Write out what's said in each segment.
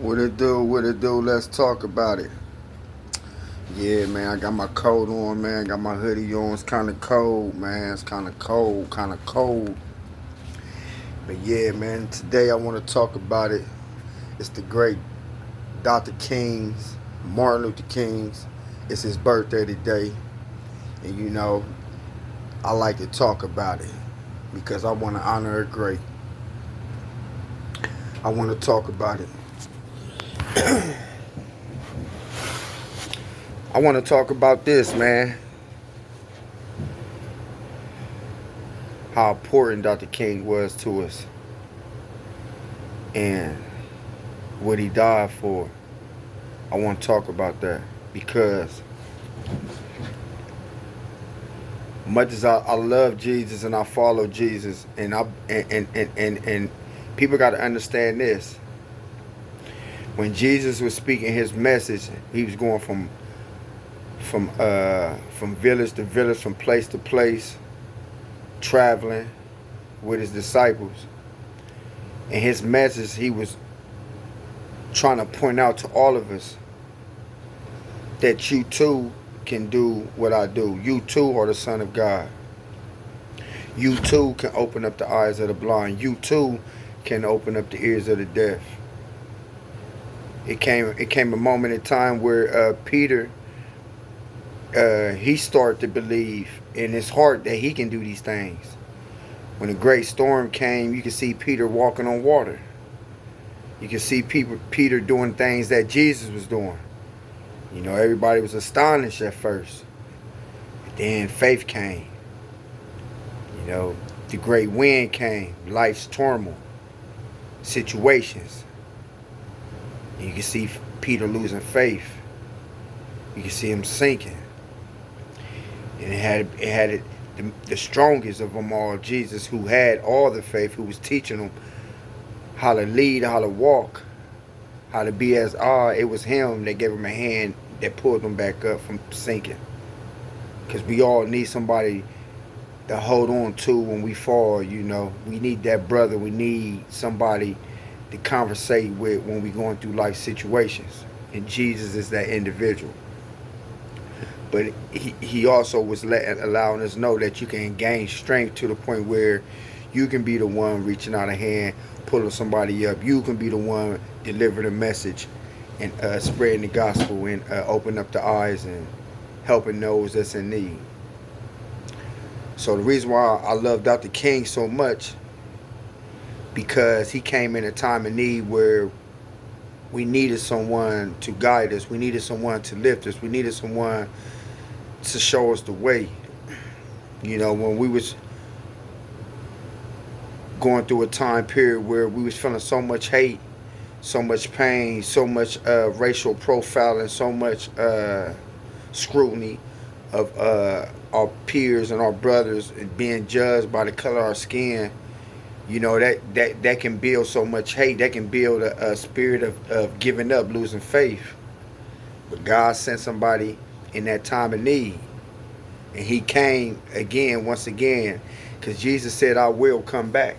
What it do? What it do? Let's talk about it. Yeah, man, I got my coat on, man. Got my hoodie on. It's kind of cold, man. It's kind of cold, kind of cold. But yeah, man, today I want to talk about it. It's the great Dr. King's, Martin Luther King's. It's his birthday today. And I like to talk about it because I want to honor a great. I want to talk about it. I want to talk about this, man. How important Dr. King was to us and what he died for. I want to talk about that because much as I love Jesus and I follow Jesus, and people got to understand this. When Jesus was speaking his message, he was going from village to village, from place to place, traveling with his disciples. And his message, he was trying to point out to all of us that you too can do what I do. You too are the Son of God. You too can open up the eyes of the blind. You too can open up the ears of the deaf. It came a moment in time where Peter, he started to believe in his heart that he can do these things. When a great storm came, you could see Peter walking on water. You could see Peter doing things that Jesus was doing. Everybody was astonished at first. But then faith came. The great wind came. Life's turmoil. Situations. And you can see Peter losing faith. You can see him sinking. And it had the strongest of them all, Jesus, who had all the faith, who was teaching them how to lead, how to walk, how to be as are. It was him that gave him a hand that pulled them back up from sinking. Because we all need somebody to hold on to when we fall, We need that brother. We need somebody to conversate with when we're going through life situations. And Jesus is that individual. But he also was allowing us know that you can gain strength to the point where you can be the one reaching out a hand, pulling somebody up. You can be the one delivering a message and spreading the gospel and opening up the eyes and helping those that's in need. So the reason why I love Dr. King so much, because he came in a time of need where we needed someone to guide us. We needed someone to lift us. We needed someone to show us the way. When we was going through a time period where we was feeling so much hate, so much pain, so much racial profiling, so much scrutiny of our peers and our brothers and being judged by the color of our skin, that can build so much hate. That can build a spirit of giving up, losing faith. But God sent somebody in that time of need. And he came once again, because Jesus said, I will come back.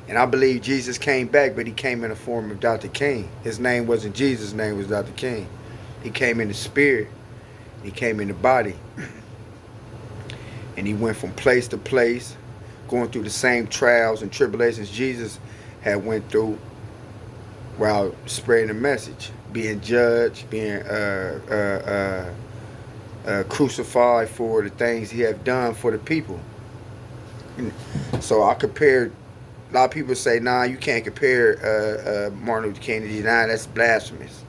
And I believe Jesus came back, but he came in the form of Dr. King. His name wasn't Jesus, his name was Dr. King. He came in the spirit. He came in the body. And he went from place to place, going through the same trials and tribulations Jesus had went through while spreading the message, being judged, being crucified for the things he had done for the people. So I compared. A lot of people say, nah, you can't compare Martin Luther King to Jesus. Nah, that's blasphemous.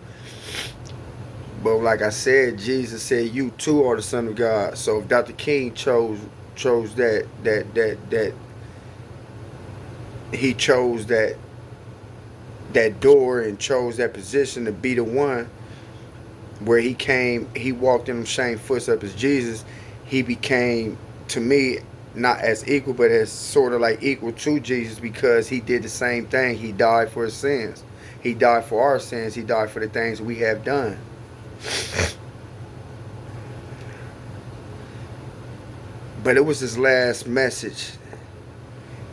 But like I said, Jesus said, you too are the Son of God. So if Dr. King chose that he chose that door and chose that position to be the one where he walked in them same footsteps as Jesus. He became, to me, not as equal, but as sort of like equal to Jesus, because he did the same thing. He died for his sins. He died for our sins. He died for the things we have done. But it was his last message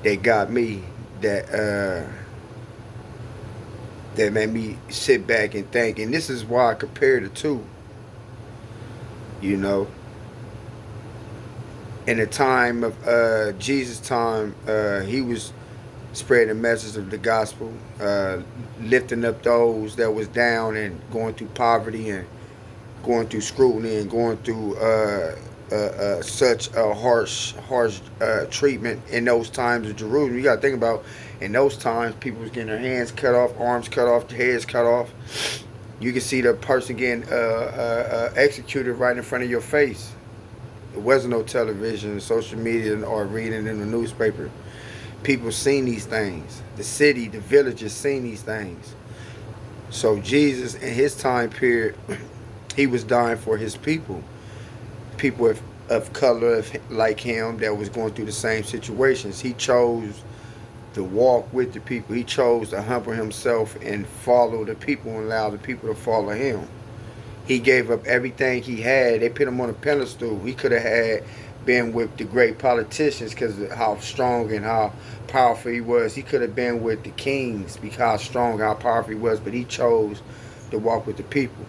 that got me, that that made me sit back and think. And this is why I compare the two. You know, in the time of Jesus' time, he was spreading the message of the gospel, lifting up those that was down and going through poverty and going through scrutiny and going through such a harsh treatment in those times of Jerusalem. You got to think about, in those times, people was getting their hands cut off, arms cut off, heads cut off. You can see the person getting executed right in front of your face. There wasn't no television, social media, or reading in the newspaper. People seen these things. The city, the villages seen these things. So Jesus, in his time period, he was dying for his people. People of color like him that was going through the same situations. He chose to walk with the people. He chose to humble himself and follow the people and allow the people to follow him. He gave up everything he had. They put him on a pedestal. He could have had been with the great politicians because of how strong and how powerful he was. He could have been with the kings because how strong, how powerful he was. But he chose to walk with the people.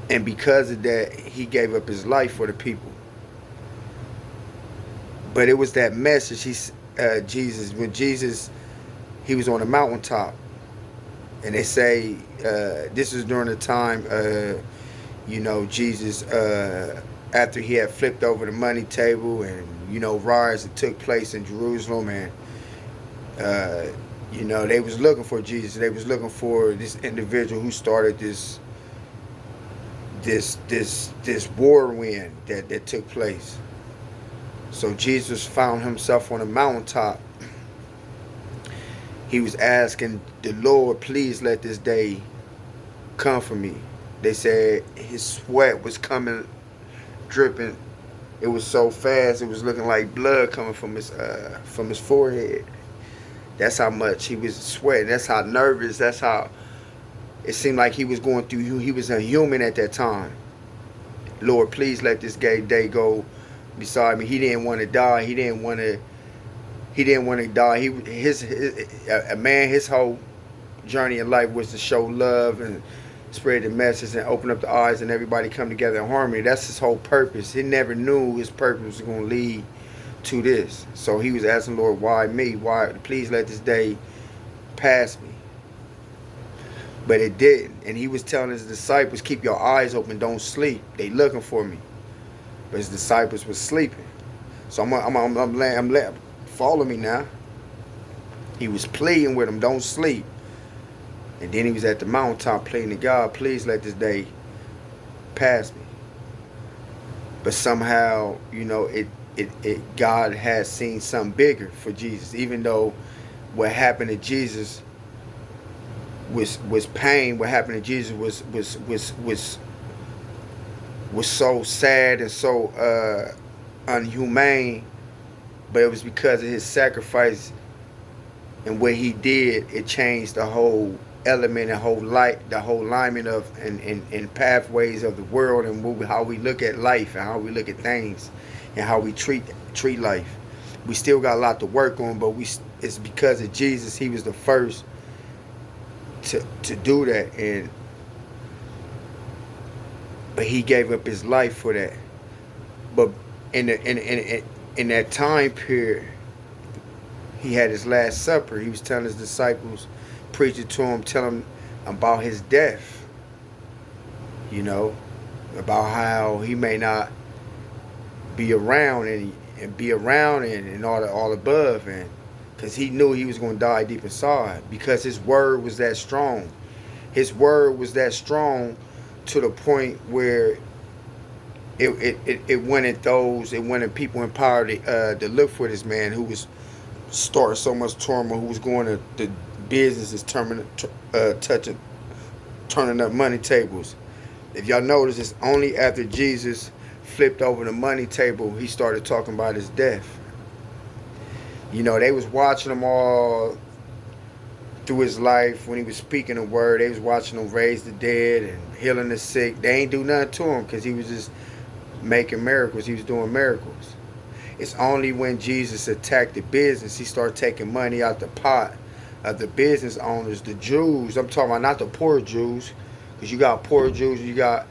And because of that, he gave up his life for the people. But it was that message. When Jesus, he was on the mountaintop. And they say this is during the time, Jesus, after he had flipped over the money table and, riots that took place in Jerusalem. And, they was looking for Jesus. They was looking for this individual who started this whirlwind that took place. So Jesus found himself on a mountaintop. He was asking the Lord, please let this day come for me. They said his sweat was coming, dripping. It was so fast, it was looking like blood coming from his forehead. That's how much he was sweating. That's how nervous. That's how it seemed like he was going through. He was a human at that time. Lord, please let this day go beside me. He didn't want to die. He didn't want to die. His whole journey in life was to show love and spread the message and open up the eyes and everybody come together in harmony. That's his whole purpose. He never knew his purpose was going to lead to this. So he was asking Lord, why me? Why? Please let this day pass me. But it didn't. And he was telling his disciples, keep your eyes open, don't sleep. They looking for me. But his disciples were sleeping. So I'm follow me now. He was pleading with them, don't sleep. And then he was at the mountaintop pleading to God, please let this day pass me. But somehow, God had seen something bigger for Jesus. Even though what happened to Jesus was pain, what happened to Jesus was so sad and so unhumane, but it was because of his sacrifice and what he did. It changed the whole element and the whole alignment of and pathways of the world and how we look at life and how we look at things and how we treat life. We still got a lot to work on, but it's because of Jesus. He was the first to do that, but he gave up his life for that. But in that time period, he had his Last Supper. He was telling his disciples, preaching to them, telling them about his death. About how he may not be around and be around and all above, and because he knew he was going to die deep inside, because his word was that strong. His word was that strong to the point where it wanted people in power to look for this man who was starting so much turmoil, who was going to the businesses turning up money tables. If y'all notice, it's only after Jesus flipped over the money table he started talking about his death. They was watching him all through his life when he was speaking the word. They was watching him raise the dead and healing the sick. They ain't do nothing to him because he was just making miracles. He was doing miracles. It's only when Jesus attacked the business, he started taking money out the pot the business owners, the Jews. I'm talking about not the poor Jews, because you got poor Jews, you got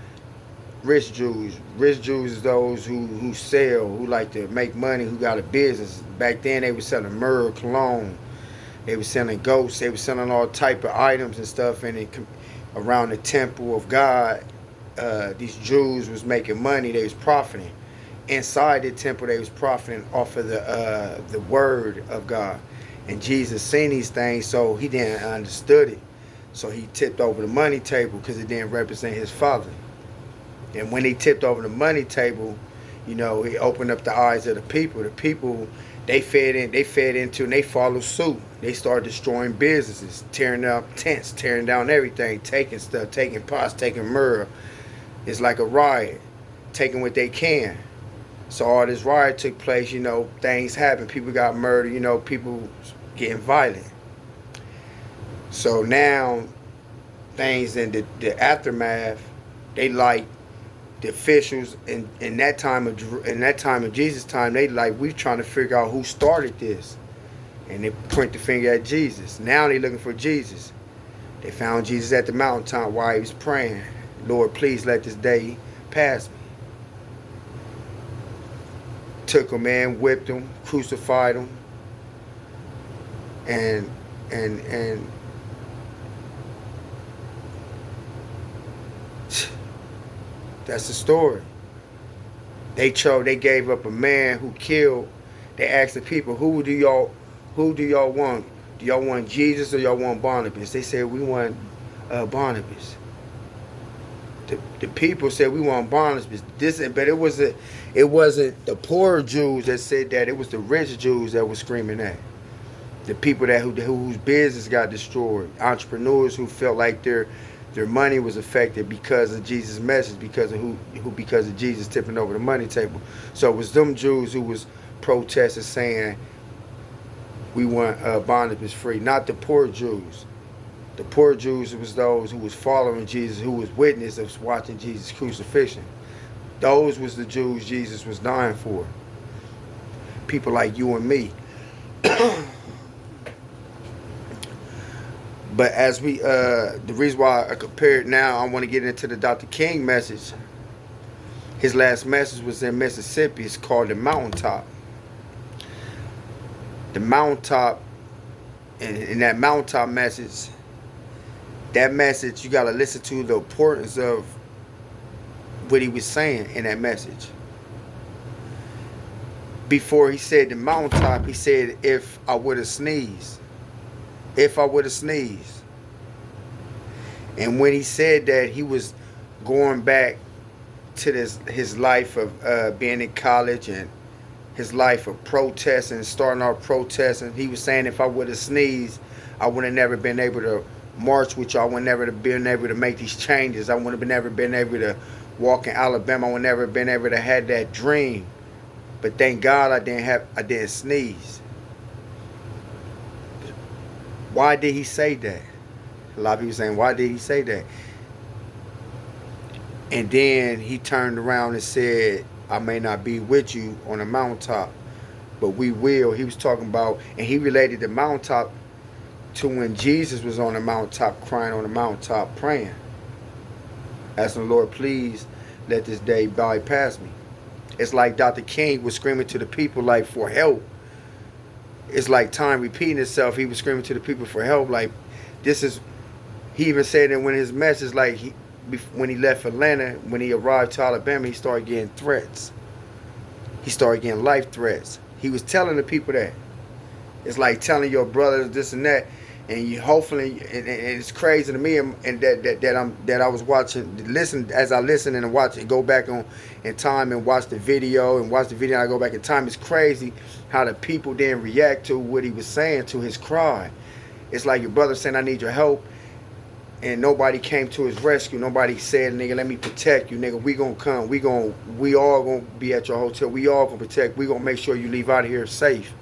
rich Jews. Rich Jews is those who sell, who like to make money, who got a business. Back then they were selling myrrh, cologne, they were selling goats, they were selling all type of items and stuff, and around the temple of God, these Jews was making money, they was profiting. Inside the temple they was profiting off of the word of God. And Jesus seen these things, so he didn't understood it. So he tipped over the money table because it didn't represent his father. And when he tipped over the money table, you know, he opened up the eyes of the people. The people, they fed into and they followed suit. They started destroying businesses, tearing up tents, tearing down everything, taking stuff, taking pots, taking myrrh. It's like a riot, taking what they can. So all this riot took place, you know, things happened. People got murdered, you know, people getting violent. So now things in the aftermath, they like the officials in that time of Jesus' time, they like, we trying to figure out who started this. And they point the finger at Jesus. Now they looking for Jesus. They found Jesus at the mountaintop while he was praying. Lord, please let this day pass me. Took him in, whipped him, crucified him, and that's the story. They gave up a man who killed. They asked the people, who do y'all want? Do y'all want Jesus or y'all want Barnabas? They said, we want Barnabas. The people said, we want Barnabas. But it wasn't the poor Jews that said that. It was the rich Jews that were screaming that. The people whose business got destroyed. Entrepreneurs who felt like their money was affected because of Jesus' message, because of Jesus tipping over the money table. So it was them Jews who was protesting, saying, we want Barnabas free, not the poor Jews. The poor Jews was those who was following Jesus, who was witness of watching Jesus' crucifixion. Those was the Jews Jesus was dying for. People like you and me. But as the reason why I compared now, I want to get into the Dr. King message. His last message was in Mississippi. It's called The Mountaintop. The Mountaintop, in that Mountaintop message, you got to listen to the importance of what he was saying in that message. Before he said the mountaintop, he said, if I would have sneezed. If I would have sneezed. And when he said that, he was going back to his life of being in college and his life of protesting, starting off protesting. He was saying, if I would have sneezed, I would have never been able to march with y'all. I would never have been able to make these changes. I would have never been able to walk in Alabama. I would never have been able to have that dream. But thank God I didn't sneeze. Why did he say that? A lot of people saying, why did he say that? And then he turned around and said, I may not be with you on the mountaintop, but we will. He was talking about, and he related the mountaintop to when Jesus was on the mountaintop, crying on the mountaintop, praying, asking the Lord, please let this day bypass me. It's like Dr. King was screaming to the people like for help. It's like time repeating itself. He was screaming to the people for help. Like, this is, he even said that when his message, like when he left Atlanta, when he arrived to Alabama, he started getting threats. He started getting life threats. He was telling the people that. It's like telling your brothers this and that, and you hopefully, and it's crazy to me, and that I was watching, as I listen and watch it, go back on in time and watch the video, and I go back in time. It's crazy how the people didn't react to what he was saying, to his cry. It's like your brother saying, I need your help, and nobody came to his rescue. Nobody said, nigga, let me protect you, nigga. We gonna come. We all gonna be at your hotel. We all gonna protect. We gonna make sure you leave out of here safe.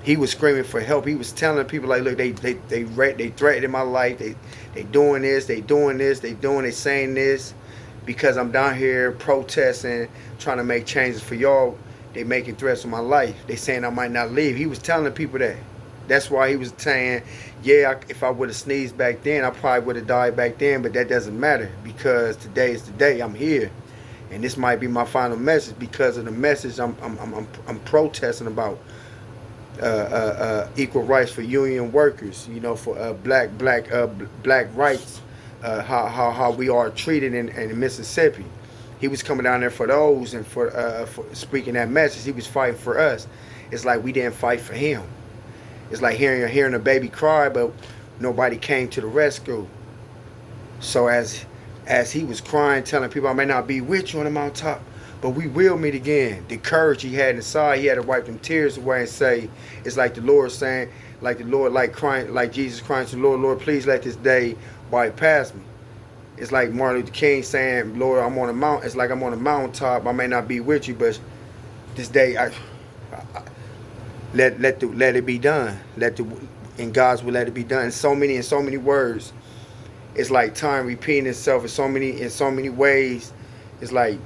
He was screaming for help. He was telling people like, look, they threatened my life. They doing this. They saying this because I'm down here protesting, trying to make changes for y'all. They making threats on my life. They saying I might not leave. He was telling the people that. That's why he was saying, yeah, if I would have sneezed back then, I probably would have died back then, but that doesn't matter because today is the day. I'm here. And this might be my final message because of the message I'm protesting about equal rights for union workers, you know, for black rights, how we are treated in Mississippi. He was coming down there for those and for speaking that message. He was fighting for us. It's like we didn't fight for him. It's like hearing a baby cry, but nobody came to the rescue. So as he was crying, telling people, I may not be with you on the mountaintop, but we will meet again. The courage he had inside, he had to wipe them tears away and say, it's like the Lord saying, like the Lord, like crying, like Jesus crying to the Lord, Lord, please let this day bypass me. It's like Martin Luther King saying, Lord, I'm on a mountain. It's like I'm on a mountaintop. I may not be with you, but this day, let it be done. In God's will, let it be done. In so many words. It's like time repeating itself in so many ways. It's like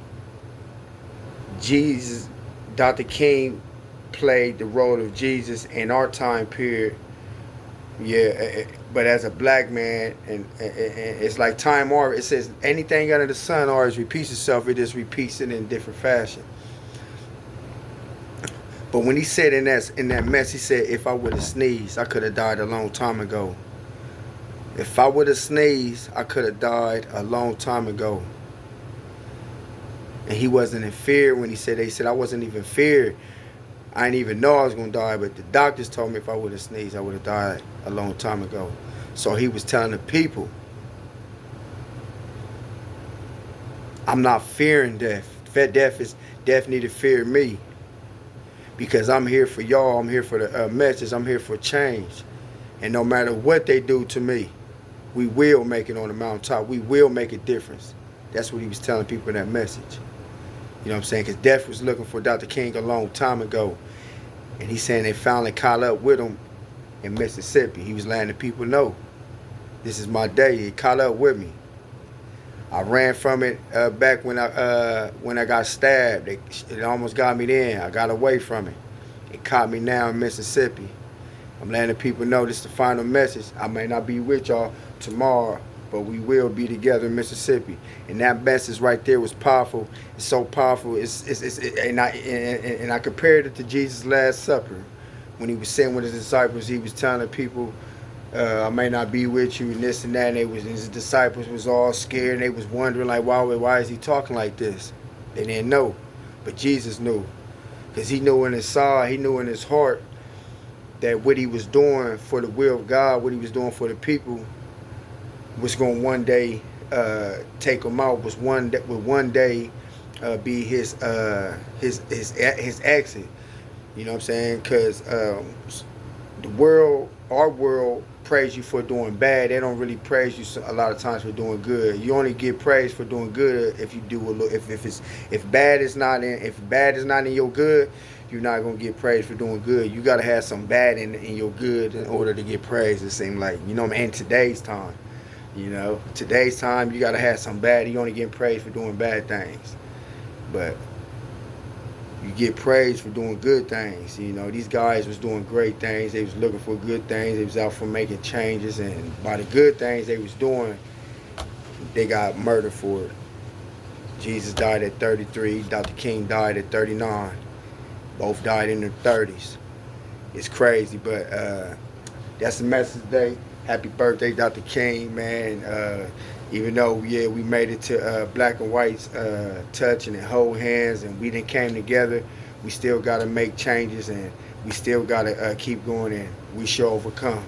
Jesus, Dr. King played the role of Jesus in our time period. Yeah, but as a black man, and it's like time always, it says anything under the sun always repeats itself. It just repeats it in a different fashion. But when he said in that mess, he said, if I would have sneezed, I could have died a long time ago. If I would have sneezed, I could have died a long time ago. And he wasn't in fear when he said, they said, I wasn't even feared. I didn't even know I was going to die, but the doctors told me if I would have sneezed, I would have died a long time ago. So he was telling the people, I'm not fearing death. Death need to fear me. Because I'm here for y'all. I'm here for the message. I'm here for change. And no matter what they do to me, we will make it on the mountaintop. We will make a difference. That's what he was telling people in that message. You know what I'm saying? Because death was looking for Dr. King a long time ago. And he's saying they finally caught up with him in Mississippi. He was letting the people know, this is my day. He caught up with me. I ran from it back when I got stabbed. It almost got me then. I got away from it. It caught me now in Mississippi. I'm letting the people know this is the final message. I may not be with y'all tomorrow, but we will be together in Mississippi. And that message right there was powerful. It's so powerful. And I compared it to Jesus' Last Supper. When he was sitting with his disciples, he was telling people, I may not be with you and this and that. And his disciples was all scared and they was wondering like, why is he talking like this? They didn't know, but Jesus knew. Because he knew in his side, he knew in his heart that what he was doing for the will of God, what he was doing for the people, was going to one day take him out. Would one day be his exit. You know what I'm saying? Because the world, our world, praise you for doing bad. They don't really praise you a lot of times for doing good. You only get praise for doing good if you do a little. If bad is not in your good, you're not gonna get praise for doing good. You gotta have some bad in your good in order to get praise. It seems like, you know, in today's time, you gotta have some bad. You only get praise for doing bad things, but you get praise for doing good things. You know, these guys was doing great things. They was looking for good things. They was out for making changes, and by the good things they was doing, they got murdered for it. Jesus died at 33. Dr. King died at 39. Both died in their 30s. It's crazy, but that's the message today. Happy birthday, Dr. King, man. Even though, yeah, we made it to Black and White's touching and hold hands, and we didn't came together, we still got to make changes, and we still got to keep going, and we shall overcome.